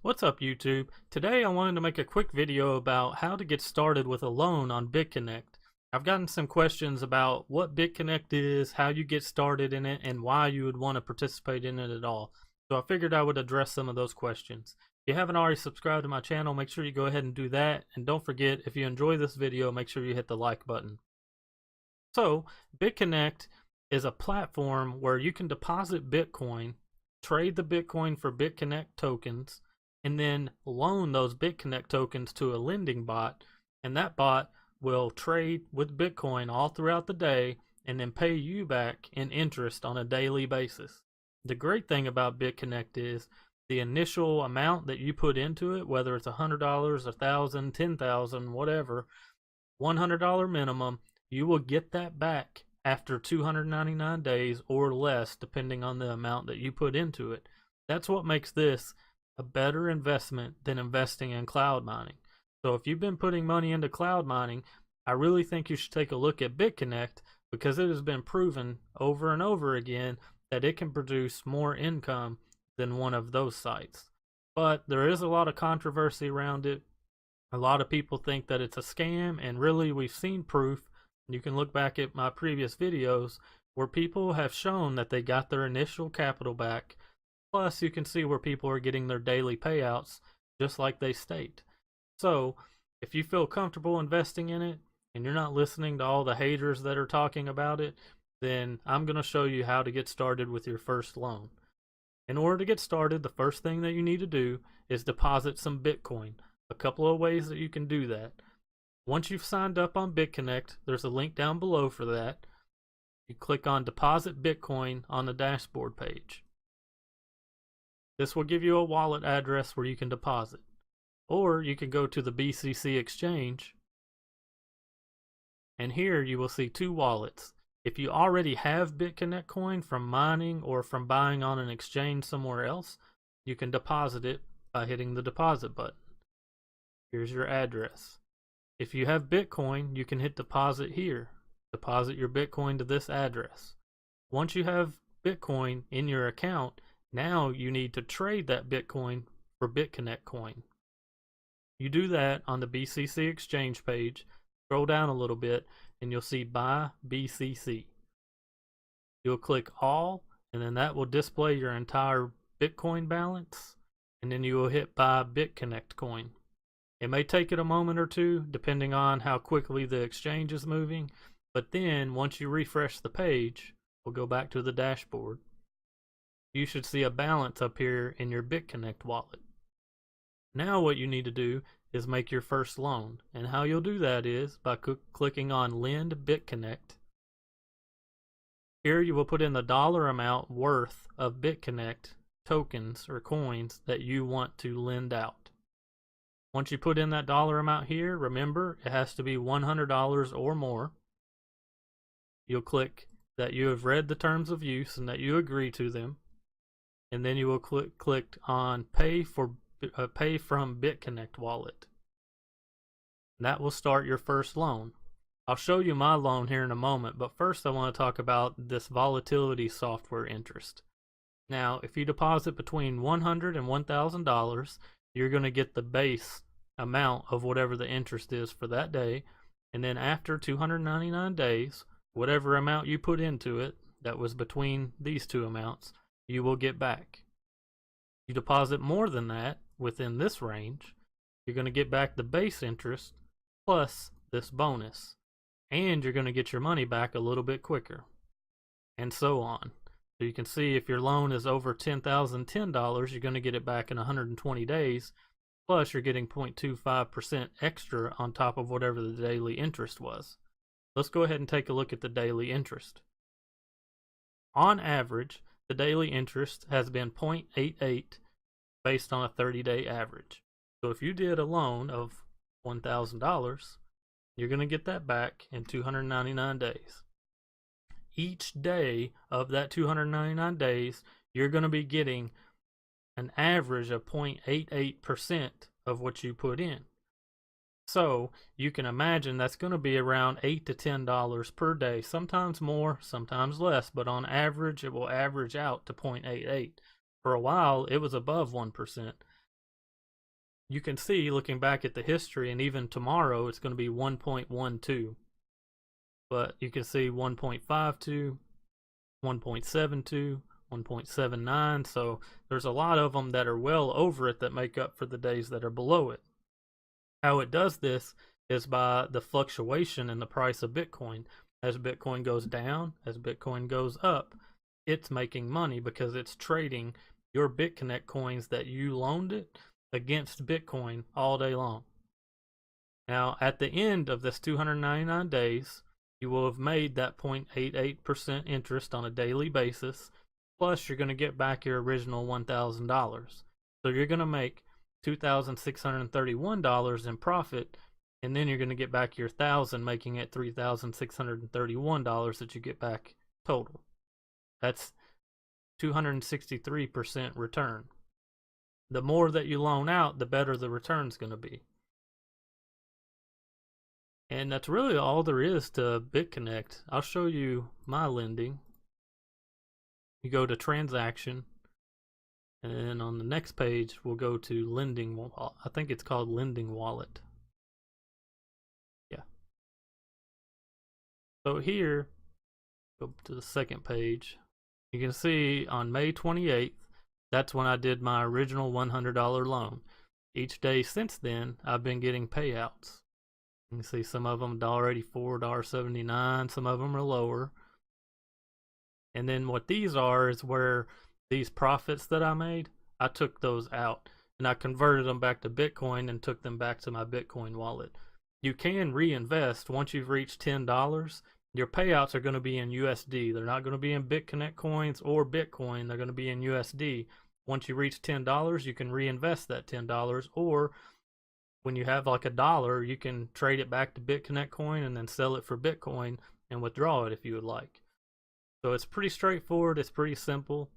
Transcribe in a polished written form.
What's up, YouTube? Today I wanted to make a quick video about how to get started with a loan on BitConnect. I've gotten some questions about what BitConnect is, how you get started in it, and why you would want to participate in it at all. So I figured I would address some of those questions. If you haven't already subscribed to my channel, make sure you go ahead and do that. And don't forget, if you enjoy this video, make sure you hit the like button. So BitConnect is a platform where you can deposit Bitcoin, trade the Bitcoin for BitConnect tokens, and then loan those BitConnect tokens to a lending bot, and that bot will trade with Bitcoin all throughout the day and then pay you back in interest on a daily basis. The great thing about BitConnect is the initial amount that you put into it, whether it's $100, $1,000, $10,000, whatever, $100 minimum, you will get that back after 299 days or less, depending on the amount that you put into it. That's what makes this a better investment than investing in cloud mining. So if you've been putting money into cloud mining, I really think you should take a look at BitConnect, because it has been proven over and over again that it can produce more income than one of those sites. But there is a lot of controversy around it. A lot of people think that it's a scam, and really we've seen proof. You can look back at my previous videos where people have shown that they got their initial capital back. Plus, you can see where people are getting their daily payouts, just like they state. So, if you feel comfortable investing in it, and you're not listening to all the haters that are talking about it, then I'm going to show you how to get started with your first loan. In order to get started, the first thing that you need to do is deposit some Bitcoin. A couple of ways that you can do that. Once you've signed up on BitConnect, there's a link down below for that. You click on Deposit Bitcoin on the dashboard page. This will give you a wallet address where you can deposit. Or you can go to the BCC exchange, and here you will see two wallets. If you already have BitConnect coin from mining or from buying on an exchange somewhere else, you can deposit it by hitting the deposit button. Here's your address. If you have Bitcoin, you can hit deposit here. Deposit your Bitcoin to this address. Once you have Bitcoin in your account, now you need to trade that Bitcoin for BitConnect coin. You do that on the BCC exchange page. Scroll down a little bit and you'll see Buy BCC. You'll click All, and then that will display your entire Bitcoin balance, and then you will hit Buy BitConnect coin. It may take it a moment or two depending on how quickly the exchange is moving, but then once you refresh the page, we'll go back to the dashboard. You should see a balance up here in your BitConnect wallet. Now what you need to do is make your first loan, and how you'll do that is by clicking on Lend BitConnect. Here you will put in the dollar amount worth of BitConnect tokens or coins that you want to lend out. Once you put in that dollar amount here, remember it has to be $100 or more. You'll click that you have read the terms of use and that you agree to them. And then you will click on Pay from BitConnect wallet. And that will start your first loan. I'll show you my loan here in a moment, but first I want to talk about this volatility software interest. Now, if you deposit between $100 and $1,000, you're going to get the base amount of whatever the interest is for that day. And then after 299 days, whatever amount you put into it that was between these two amounts, you will get back. You deposit more than that within this range, you're going to get back the base interest plus this bonus, and you're going to get your money back a little bit quicker, and so on. So you can see if your loan is over $10,010, you're going to get it back in 120 days, plus you're getting 0.25% extra on top of whatever the daily interest was. Let's go ahead and take a look at the daily interest. On average, the daily interest has been 0.88 based on a 30-day average. So if you did a loan of $1,000, you're going to get that back in 299 days. Each day of that 299 days, you're going to be getting an average of 0.88% of what you put in. So you can imagine that's going to be around $8 to $10 per day, sometimes more, sometimes less, but on average it will average out to 0.88. For a while it was above 1%. you can see looking back at the history, and even tomorrow it's going to be 1.12. But you can see 1.52, 1.72, 1.79. So there's a lot of them that are well over it that make up for the days that are below it. How it does this is by the fluctuation in the price of Bitcoin. As Bitcoin goes down, as Bitcoin goes up, it's making money because it's trading your BitConnect coins that you loaned it against Bitcoin all day long. Now, at the end of this 299 days, you will have made that 0.88% interest on a daily basis, plus you're going to get back your original $1,000. So you're going to make $2,631 in profit, and then you're going to get back your $1,000, making it $3,631 that you get back total. That's 263% return. The more that you loan out, the better the return's going to be. And that's really all there is to BitConnect. I'll show you my lending. You go to transaction, and then on the next page, we'll go to lending. I think it's called lending wallet. Yeah. So here, go to the second page. You can see on May 28th, that's when I did my original $100 loan. Each day since then, I've been getting payouts. You can see some of them $1.84, $1.79, some of them are lower. And then what these are is where these profits that I made, I took those out and I converted them back to Bitcoin and took them back to my Bitcoin wallet. You can reinvest once you've reached $10. Your payouts are going to be in USD. They're not going to be in BitConnect coins or Bitcoin. They're going to be in USD. Once you reach $10, you can reinvest that $10, or when you have like $1, you can trade it back to BitConnect coin and then sell it for Bitcoin and withdraw it if you would like. So it's pretty straightforward. It's pretty simple.